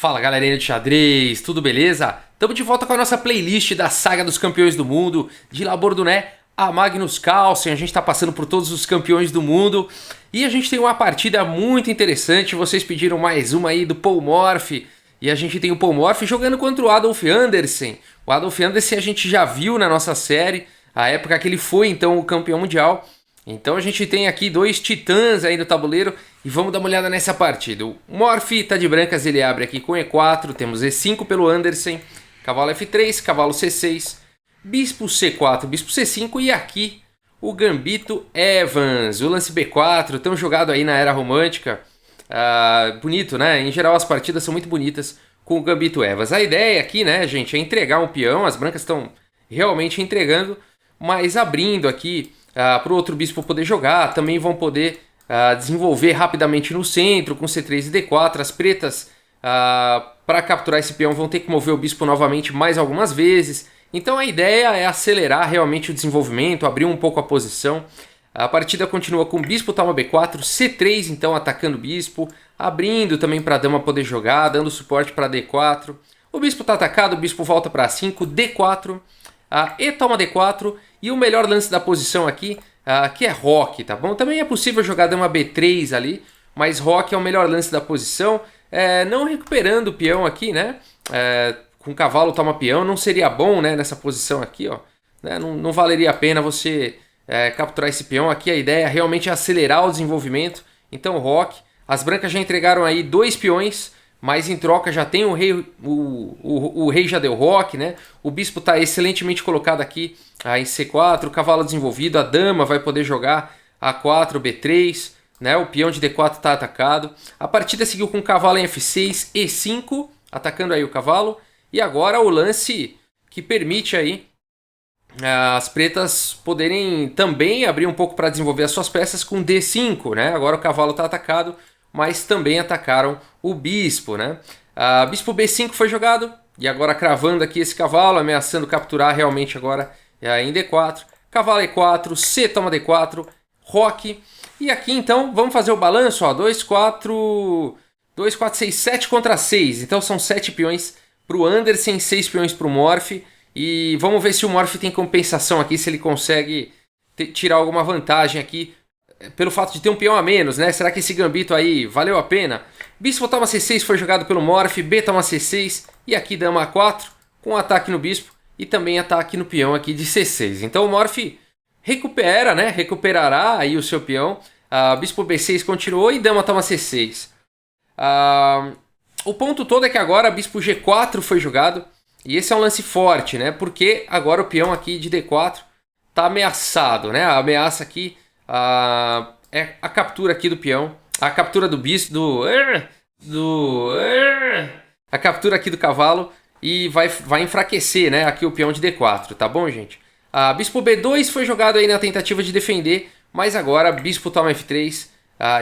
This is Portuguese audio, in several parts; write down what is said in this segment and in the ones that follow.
Fala galerinha de xadrez, tudo beleza? Estamos de volta com a nossa playlist da saga dos campeões do mundo, de Laborduné a Magnus Carlsen. A gente está passando por todos os campeões do mundo e a gente tem uma partida muito interessante. Vocês pediram mais uma aí do Paul Morphy e a gente tem o Paul Morphy jogando contra o Adolf Anderssen. O Adolf Anderssen a gente já viu na nossa série, a época que ele foi então o campeão mundial. Então a gente tem aqui dois titãs aí no tabuleiro e vamos dar uma olhada nessa partida. O Morphy tá de brancas, ele abre aqui com E4, temos E5 pelo Anderssen, cavalo F3, cavalo C6, bispo C4, bispo C5 e aqui o gambito Evans, o lance B4, tão jogado aí na era romântica. Bonito, né? Em geral as partidas são muito bonitas com o gambito Evans. A ideia aqui, né, gente, é entregar um peão, as brancas estão realmente entregando, mas abrindo aqui para o outro bispo poder jogar, também vão poder desenvolver rapidamente no centro com C3 e D4. As pretas, para capturar esse peão, vão ter que mover o bispo novamente mais algumas vezes. Então a ideia é acelerar realmente o desenvolvimento, abrir um pouco a posição. A partida continua com bispo toma B4, C3 então atacando o bispo, abrindo também para a dama poder jogar, dando suporte para D4. O bispo está atacado, o bispo volta para A5, D4, E toma D4 e o melhor lance da posição aqui, que é roque, tá bom? Também é possível jogar dama B3 ali, mas roque é o melhor lance da posição, não recuperando o peão aqui, né? Com cavalo toma peão, não seria bom, né, nessa posição aqui, ó, né? Não valeria a pena você capturar esse peão aqui. A ideia realmente é acelerar o desenvolvimento. Então roque, as brancas já entregaram aí dois peões, mas em troca já tem o rei, o rei já deu roque, né? O bispo está excelentemente colocado aqui em C4, o cavalo desenvolvido, a dama vai poder jogar A4, B3, né? O peão de D4 está atacado. A partida seguiu com o cavalo em F6, E5, atacando aí o cavalo. E agora o lance que permite aí as pretas poderem também abrir um pouco para desenvolver as suas peças com D5, né? Agora o cavalo está atacado, mas também atacaram o bispo, né? Bispo B5 foi jogado e agora cravando aqui esse cavalo, ameaçando capturar realmente agora em D4. Cavalo E4, C toma D4, roque. E aqui então vamos fazer o balanço, ó, 2, 4, 6, 7 contra 6. Então são 7 peões para o Anderssen, 6 peões para o Morphy. E vamos ver se o Morphy tem compensação aqui, se ele consegue tirar alguma vantagem aqui pelo fato de ter um peão a menos, né? Será que esse gambito aí valeu a pena? Bispo toma C6 foi jogado pelo Morphy, B toma C6 e aqui dama A4 com ataque no bispo e também ataque no peão aqui de C6. Então o Morphy recupera, né? Recuperará aí o seu peão. Bispo B6 continuou e dama toma C6. O ponto todo é que agora bispo G4 foi jogado e esse é um lance forte, né? Porque agora o peão aqui de D4 está ameaçado, né? A ameaça aqui é a captura aqui do peão, a captura do bispo, a captura aqui do cavalo e vai enfraquecer, né, aqui o peão de D4, tá bom, gente? Bispo B2 foi jogado aí na tentativa de defender, mas agora bispo toma F3,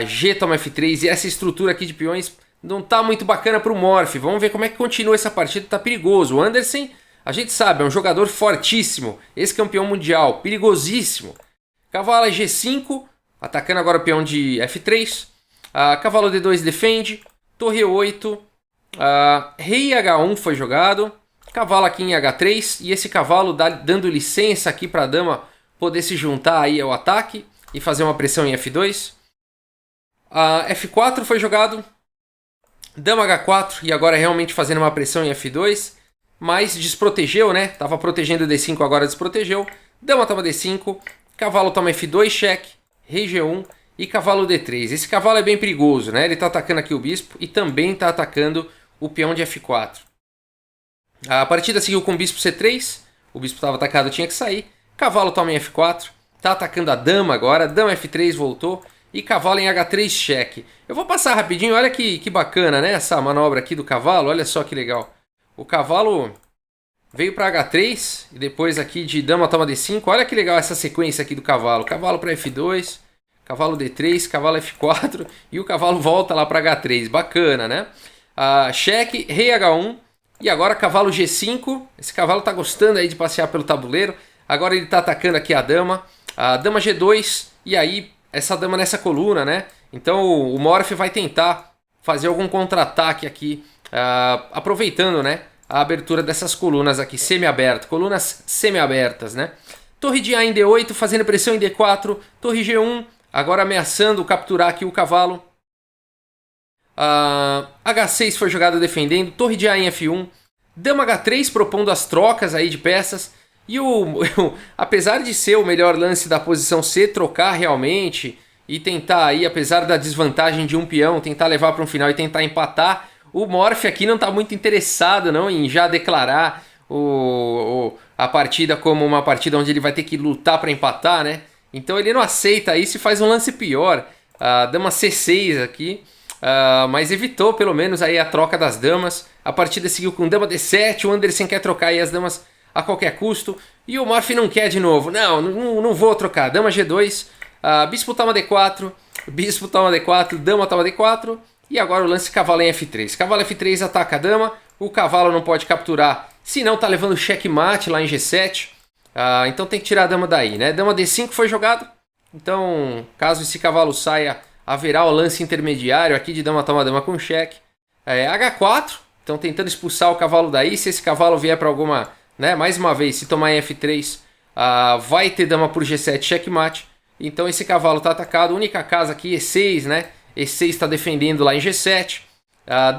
G toma F3 e essa estrutura aqui de peões não tá muito bacana para o Morphy. Vamos ver como é que continua essa partida, tá perigoso. O Anderssen, a gente sabe, é um jogador fortíssimo, ex-campeão mundial, perigosíssimo. Cavalo G5, atacando agora o peão de F3. Cavalo D2 defende. Torre 8. Rei H1 foi jogado. Cavalo aqui em H3. E esse cavalo dando licença aqui para a dama poder se juntar aí ao ataque e fazer uma pressão em F2. F4 foi jogado. Dama H4 e agora realmente fazendo uma pressão em F2. Mas desprotegeu, né? Tava protegendo o D5, agora desprotegeu. Dama toma D5. Cavalo toma F2, cheque, rei G1 e cavalo D3. Esse cavalo é bem perigoso, né? Ele está atacando aqui o bispo e também está atacando o peão de F4. A partida seguiu com o bispo C3. O bispo estava atacado, tinha que sair. Cavalo toma em F4. Está atacando a dama agora. Dama F3 voltou. E cavalo em H3, cheque. Eu vou passar rapidinho. Olha que bacana, né? Essa manobra aqui do cavalo. Olha só que legal. O cavalo veio para H3 e depois aqui de dama toma D5. Olha que legal essa sequência aqui do cavalo. Cavalo para F2, cavalo D3, cavalo F4 e o cavalo volta lá para H3. Bacana, né? Cheque, rei H1 e agora cavalo G5. Esse cavalo está gostando aí de passear pelo tabuleiro. Agora ele está atacando aqui a dama dama G2 e aí essa dama nessa coluna, né? Então o Morphy vai tentar fazer algum contra-ataque aqui aproveitando, né, a abertura dessas colunas aqui, semi-abertas, colunas semi-abertas, né? Torre de A em D8, fazendo pressão em D4, torre G1, agora ameaçando capturar aqui o cavalo. H6 foi jogado defendendo, torre de A em F1, dama H3 propondo as trocas aí de peças. E apesar de ser o melhor lance da posição C, trocar realmente e tentar aí, apesar da desvantagem de um peão, tentar levar para um final e tentar empatar, o Morph aqui não está muito interessado não, em já declarar a partida como uma partida onde ele vai ter que lutar para empatar, né? Então ele não aceita isso e faz um lance pior. Dama C6 aqui, mas evitou pelo menos aí a troca das damas. A partida seguiu com dama D7, o Anderson quer trocar aí as damas a qualquer custo. E o Morph não quer de novo. Não vou trocar. Dama G2, bispo toma D4, bispo toma D4, dama toma D4. E agora o lance cavalo em F3. Cavalo F3 ataca a dama. O cavalo não pode capturar, senão tá levando checkmate lá em G7. Então tem que tirar a dama daí, né? Dama D5 foi jogado. Então, caso esse cavalo saia, haverá o lance intermediário aqui de dama toma dama com cheque. H4, então tentando expulsar o cavalo daí. Se esse cavalo vier para alguma, né, mais uma vez, se tomar em F3, vai ter dama por G7 checkmate. Então esse cavalo está atacado. Única casa aqui, E6, né? E6 está defendendo lá em G7.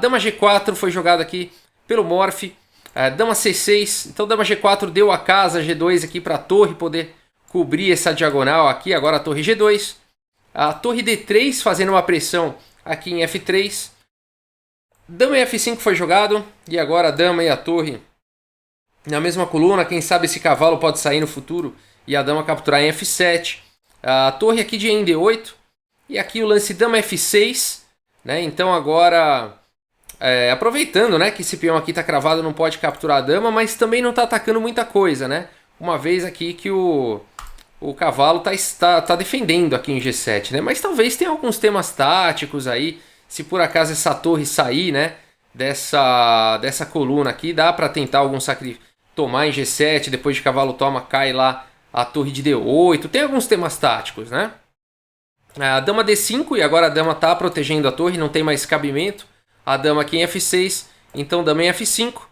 Dama G4 foi jogado aqui pelo Morph. Dama C6, então dama G4 deu a casa G2 aqui para a torre poder cobrir essa diagonal aqui. Agora a torre G2. A torre D3 fazendo uma pressão aqui em F3. Dama em F5 foi jogado. E agora a dama e a torre na mesma coluna. Quem sabe esse cavalo pode sair no futuro e a dama capturar em F7. A torre aqui de em D8. E aqui o lance dama F6. Né? Então agora, aproveitando, né, que esse peão aqui está cravado, não pode capturar a dama, mas também não está atacando muita coisa, né? Uma vez aqui que o cavalo tá defendendo aqui em G7, né? Mas talvez tenha alguns temas táticos aí. Se por acaso essa torre sair, né, dessa coluna aqui, dá para tentar algum sacrifício, tomar em G7, depois de cavalo toma, cai lá a torre de D8. Tem alguns temas táticos, né? A dama D5, e agora a dama está protegendo a torre, não tem mais cabimento. A dama aqui em F6, então dama em F5.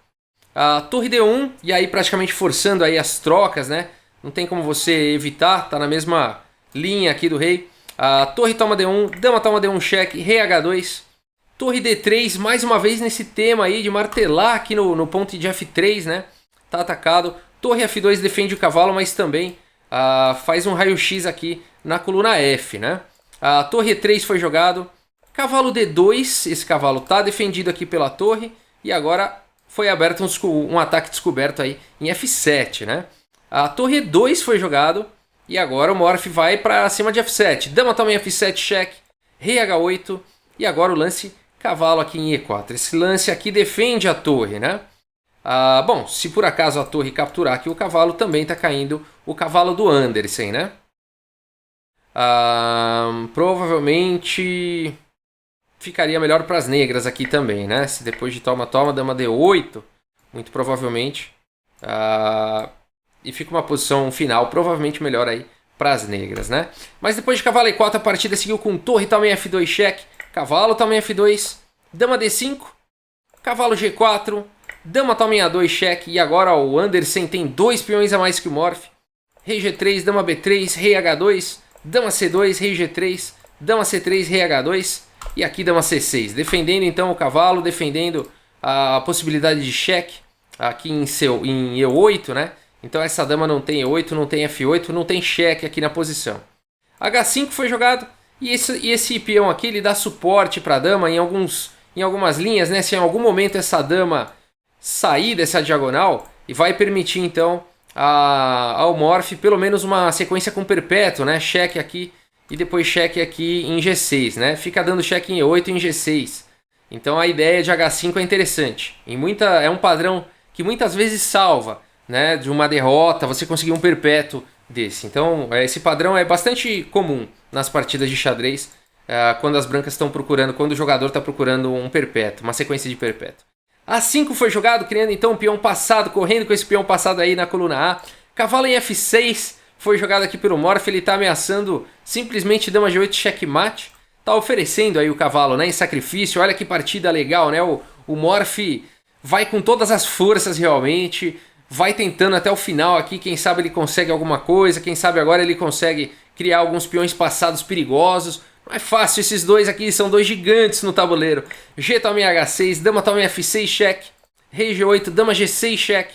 A torre D1, e aí praticamente forçando aí as trocas, né? Não tem como você evitar, tá na mesma linha aqui do rei. A torre toma D1, dama toma D1 cheque, rei H2. Torre D3, mais uma vez nesse tema aí de martelar aqui no ponto de F3, né? Tá atacado. Torre F2 defende o cavalo, mas também faz um raio-x aqui na coluna F, né? A torre E3 foi jogado. Cavalo D2, esse cavalo está defendido aqui pela torre. E agora foi aberto um ataque descoberto aí em F7, né? A torre E2 foi jogado. E agora o Morph vai para cima de F7. Dama toma em F7, cheque. Rei H8. E agora o lance cavalo aqui em E4. Esse lance aqui defende a torre, né? Bom, se por acaso a torre capturar aqui o cavalo, também está caindo o cavalo do Anderson, né? Provavelmente ficaria melhor para as negras aqui também, né? Se depois de toma, dama D8, muito provavelmente. E fica uma posição final provavelmente melhor aí para as negras, né? Mas depois de cavalo E4, a partida seguiu com torre também F2 cheque, cavalo também F2, dama D5, cavalo G4, dama toma em A2 cheque. E agora o Anderson tem 2 peões a mais que o Morph. Rei G3, dama B3, rei H2, dama C2, rei G3, dama C3, rei H2 e aqui dama C6. Defendendo então o cavalo, defendendo a possibilidade de cheque aqui em E8, né? Então essa dama não tem E8, não tem F8, não tem cheque aqui na posição. H5 foi jogado e esse peão aqui ele dá suporte para a dama em algumas linhas, né? Se em algum momento essa dama sair dessa diagonal, e vai permitir então ao Morph pelo menos uma sequência com perpétuo, né? Cheque aqui e depois cheque aqui em G6, né? Fica dando cheque em E8 e em G6. Então a ideia de H5 é interessante. É um padrão que muitas vezes salva, né? De uma derrota, você conseguir um perpétuo desse. Então esse padrão é bastante comum nas partidas de xadrez, quando as brancas estão procurando, quando o jogador está procurando um perpétuo, uma sequência de perpétuo. A5 foi jogado, criando então um peão passado, correndo com esse peão passado aí na coluna A. Cavalo em F6 foi jogado aqui pelo Morph, ele está ameaçando simplesmente dama G8 checkmate. Está oferecendo aí o cavalo, né, em sacrifício. Olha que partida legal, né? O O Morph vai com todas as forças realmente, vai tentando até o final aqui, quem sabe ele consegue alguma coisa, quem sabe agora ele consegue criar alguns peões passados perigosos. Não é fácil, esses dois aqui são dois gigantes no tabuleiro. G toma em H6, dama toma em F6, cheque. Rei G8, dama G6, cheque.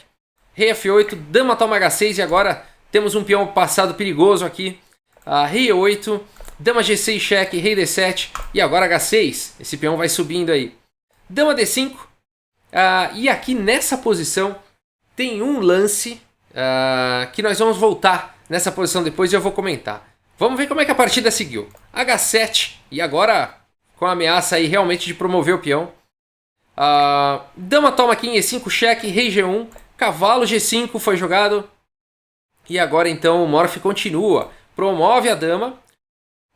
Rei F8, dama toma H6 e agora temos um peão passado perigoso aqui. Rei E8, dama G6, cheque, rei D7 e agora H6. Esse peão vai subindo aí. Dama D5. E aqui nessa posição tem um lance que nós vamos voltar nessa posição depois e eu vou comentar. Vamos ver como é que a partida seguiu. H7 e agora com a ameaça aí realmente de promover o peão. Dama toma aqui em E5, cheque, rei G1, cavalo G5 foi jogado. E agora então o Morph continua, promove a dama,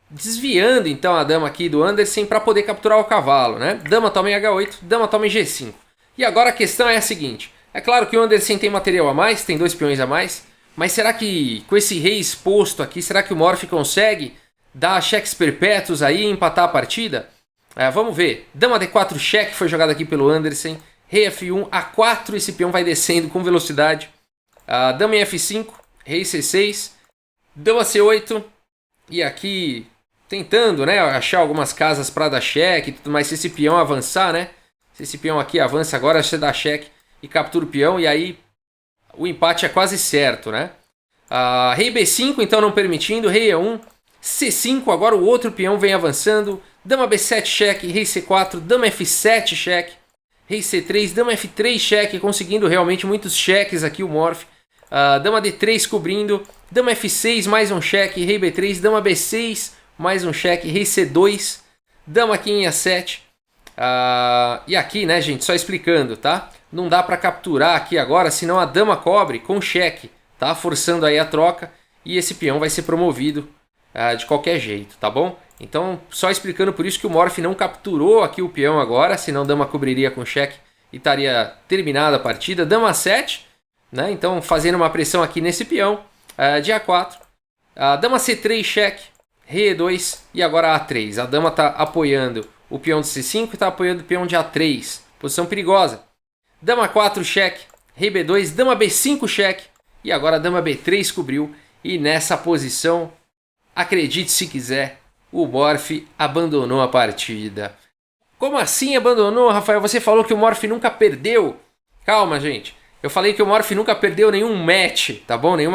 desviando então a dama aqui do Anderson para poder capturar o cavalo, né? Dama toma em H8, dama toma em G5. E agora a questão é a seguinte, é claro que o Anderson tem material a mais, tem 2 peões a mais, mas será que com esse rei exposto aqui, será que o Morph consegue dar cheques perpétuos aí e empatar a partida? Vamos ver, dama D4 cheque foi jogado aqui pelo Anderson, rei F1, A4, esse peão vai descendo com velocidade, dama em F5, rei C6, dama C8, e aqui tentando, né, achar algumas casas para dar cheque e tudo mais, se esse peão avançar, né, se esse peão aqui avança agora, você dá cheque e captura o peão, e aí o empate é quase certo, né. Rei B5, então não permitindo, rei E1, C5, agora o outro peão vem avançando, dama B7 cheque, rei C4, dama F7 cheque, rei C3, dama F3 cheque, conseguindo realmente muitos cheques aqui o Morph. Dama D3 cobrindo, dama F6 mais um cheque, rei B3, dama B6 mais um cheque, rei C2, dama aqui em A7. E aqui, né, gente, só explicando, tá? Não dá para capturar aqui agora, senão a dama cobre com cheque, tá? Forçando aí a troca e esse peão vai ser promovido de qualquer jeito, tá bom? Então, só explicando por isso que o Morph não capturou aqui o peão agora, senão dama cobriria com cheque e estaria terminada a partida. Dama A7, né? Então, fazendo uma pressão aqui nesse peão de A4. Dama C3 cheque, rei E2 e agora A3. A dama está apoiando o peão de C5 e está apoiando o peão de A3. Posição perigosa. Dama 4 cheque, rei B2, dama B5 cheque e agora a dama B3 cobriu. E nessa posição, acredite se quiser, o Morph abandonou a partida. Como assim abandonou, Rafael? Você falou que o Morph nunca perdeu. Calma, gente. Eu falei que o Morph nunca perdeu nenhum match, tá bom? Nenhum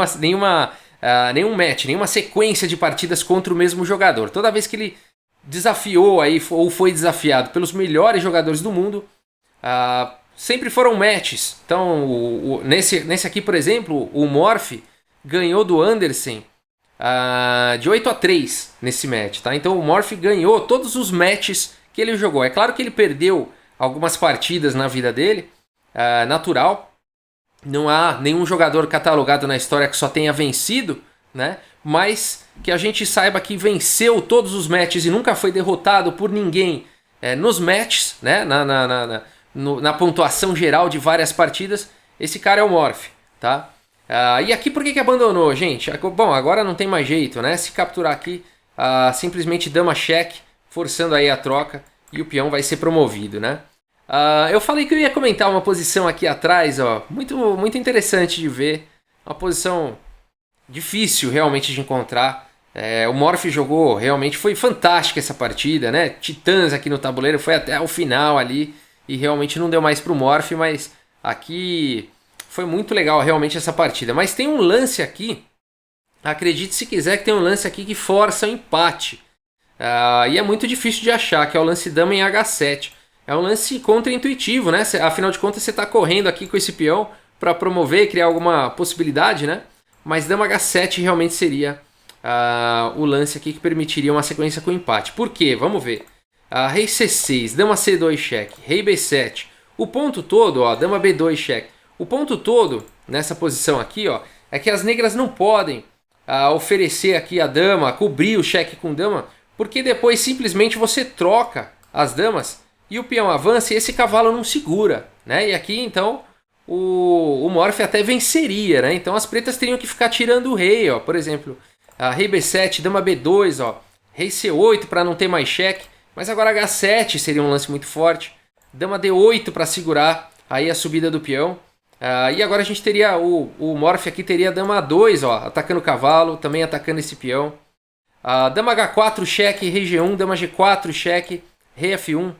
match, nenhuma sequência de partidas contra o mesmo jogador. Toda vez que ele desafiou aí, ou foi desafiado pelos melhores jogadores do mundo, sempre foram matches. Então, nesse aqui, por exemplo, o Morph ganhou do Anderson de 8-3 nesse match, tá? Então o Morph ganhou todos os matches que ele jogou. É claro que ele perdeu algumas partidas na vida dele, natural. Não há nenhum jogador catalogado na história que só tenha vencido, né? Mas que a gente saiba que venceu todos os matches e nunca foi derrotado por ninguém nos matches, né? Na pontuação geral de várias partidas. Esse cara é o Morph, tá? E aqui por que abandonou, gente? Bom, agora não tem mais jeito, né? Se capturar aqui, simplesmente dama cheque, forçando aí a troca e o peão vai ser promovido, né? Eu falei que eu ia comentar uma posição aqui atrás, ó, muito, muito interessante de ver. Uma posição difícil realmente de encontrar. O Morph jogou, realmente foi fantástica essa partida, né? Titãs aqui no tabuleiro, foi até o final ali e realmente não deu mais pro Morph, mas aqui foi muito legal realmente essa partida. Mas tem um lance aqui, acredite se quiser que tem um lance aqui que força o empate. E é muito difícil de achar, que é o lance dama em H7. É um lance contra-intuitivo, né? Afinal de contas, você está correndo aqui com esse peão para promover e criar alguma possibilidade, né? Mas dama H7 realmente seria o lance aqui que permitiria uma sequência com empate. Por quê? Vamos ver. Rei C6, dama C2 cheque, rei B7. O ponto todo, ó, dama B2 cheque. O ponto todo nessa posição aqui, ó, é que as negras não podem oferecer aqui a dama, cobrir o cheque com dama, porque depois simplesmente você troca as damas e o peão avança e esse cavalo não segura, né? E aqui então o Morph até venceria, né? Então as pretas teriam que ficar tirando o rei, ó. Por exemplo, rei B7, dama B2, ó, rei C8 para não ter mais cheque. Mas agora H7 seria um lance muito forte. dama D8 para segurar aí a subida do peão. E agora a gente teria o Morph aqui teria dama 2, ó, atacando o cavalo, também atacando esse peão. Dama H4 cheque, rei G1, dama G4 cheque, rei F1,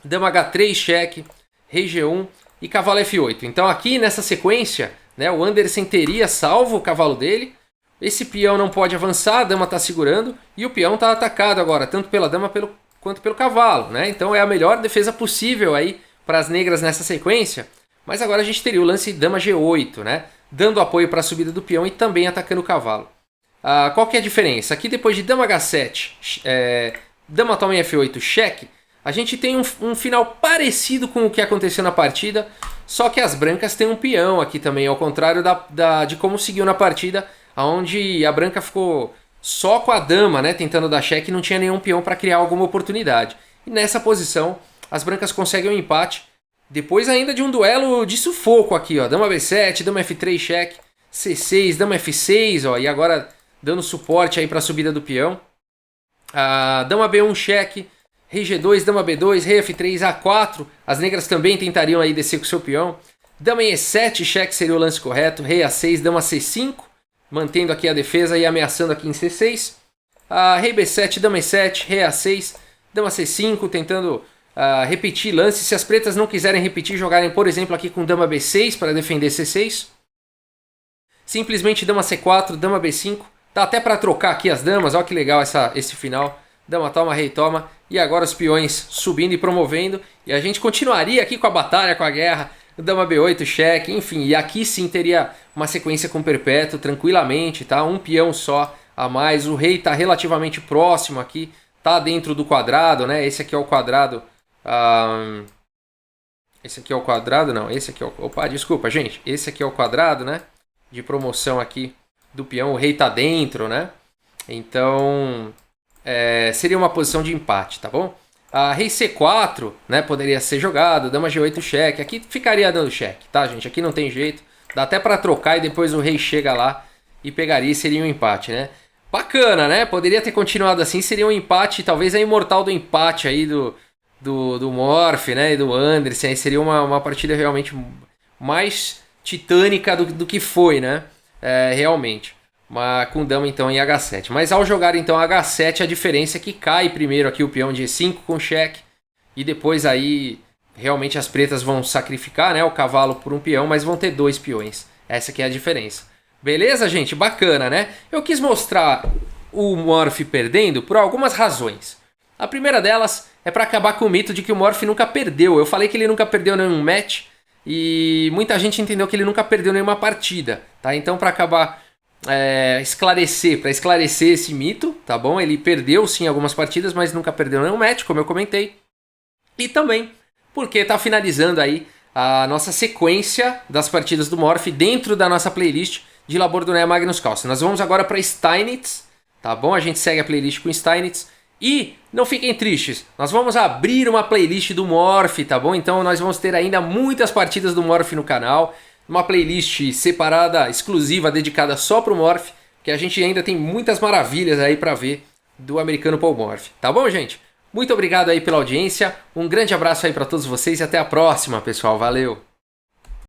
dama H3 cheque, rei G1 e cavalo F8. Então aqui nessa sequência, né, o Andersen teria salvo o cavalo dele. Esse peão não pode avançar, a dama está segurando e o peão está atacado agora, tanto pela dama quanto pelo cavalo, né? Então é a melhor defesa possível aí para as negras nessa sequência. Mas agora a gente teria o lance dama G8, né? Dando apoio para a subida do peão e também atacando o cavalo. Qual que é a diferença? Aqui depois de dama H7, dama toma em F8, cheque, a gente tem um final parecido com o que aconteceu na partida, só que as brancas têm um peão aqui também, ao contrário de como seguiu na partida, onde a branca ficou só com a dama, né, tentando dar cheque e não tinha nenhum peão para criar alguma oportunidade. E nessa posição, as brancas conseguem um empate, depois ainda de um duelo de sufoco aqui, ó, dama B7, dama F3 cheque, C6, dama F6, ó, e agora dando suporte aí para a subida do peão. Dama B1 cheque, rei G2, dama B2, rei F3, A4, as negras também tentariam aí descer com o seu peão. Dama em E7 cheque seria o lance correto, rei A6, dama C5, mantendo aqui a defesa e ameaçando aqui em C6. Rei B7, dama E7, rei A6, dama C5, tentando repetir lance. Se as pretas não quiserem repetir, jogarem, por exemplo, aqui com dama B6 para defender C6. Simplesmente dama C4, dama B5. Dá até para trocar aqui as damas, olha que legal esse final. Dama toma, rei toma. E agora os peões subindo e promovendo. E a gente continuaria aqui com a batalha, com a guerra. Dama B8, cheque, enfim. E aqui sim teria uma sequência com perpétuo, tranquilamente, tá? Um peão só a mais. O rei está relativamente próximo aqui. Tá dentro do quadrado, né? Esse aqui é o quadrado. Esse aqui é o quadrado, não. Esse aqui é o... Opa, desculpa, gente. Esse aqui é o quadrado, né? De promoção aqui do peão. O rei tá dentro, né? Então... seria uma posição de empate, tá bom? Rei C4, né, poderia ser jogado, dama G8 cheque, aqui ficaria dando cheque, tá, gente? Aqui não tem jeito, dá até para trocar e depois o rei chega lá e pegaria e seria um empate, né? Bacana, né? Poderia ter continuado assim, seria um empate, talvez a imortal do empate aí do Morph, né, e do Andersen, aí seria uma partida realmente mais titânica do que foi, né? Realmente. Com dama então em H7. Mas ao jogar então H7, a diferença é que cai primeiro aqui o peão de E5 com cheque. E depois aí realmente as pretas vão sacrificar, né, o cavalo por um peão, mas vão ter dois peões. Essa aqui é a diferença. Beleza, gente? Bacana, né? Eu quis mostrar o Morph perdendo por algumas razões. A primeira delas é para acabar com o mito de que o Morph nunca perdeu. Eu falei que ele nunca perdeu nenhum match e muita gente entendeu que ele nunca perdeu nenhuma partida, tá? Então para acabar... para esclarecer esse mito, tá bom? Ele perdeu sim algumas partidas, mas nunca perdeu nenhum match, como eu comentei. E também porque tá finalizando aí a nossa sequência das partidas do Morph dentro da nossa playlist de Labordouné Magnus Carlsen. Nós vamos agora para Steinitz, tá bom? A gente segue a playlist com Steinitz. E não fiquem tristes, nós vamos abrir uma playlist do Morph, tá bom? Então nós vamos ter ainda muitas partidas do Morph no canal. Uma playlist separada, exclusiva, dedicada só pro Morph, que a gente ainda tem muitas maravilhas aí para ver do americano Paul Morph. Tá bom, gente? Muito obrigado aí pela audiência, um grande abraço aí para todos vocês e até a próxima, pessoal. Valeu!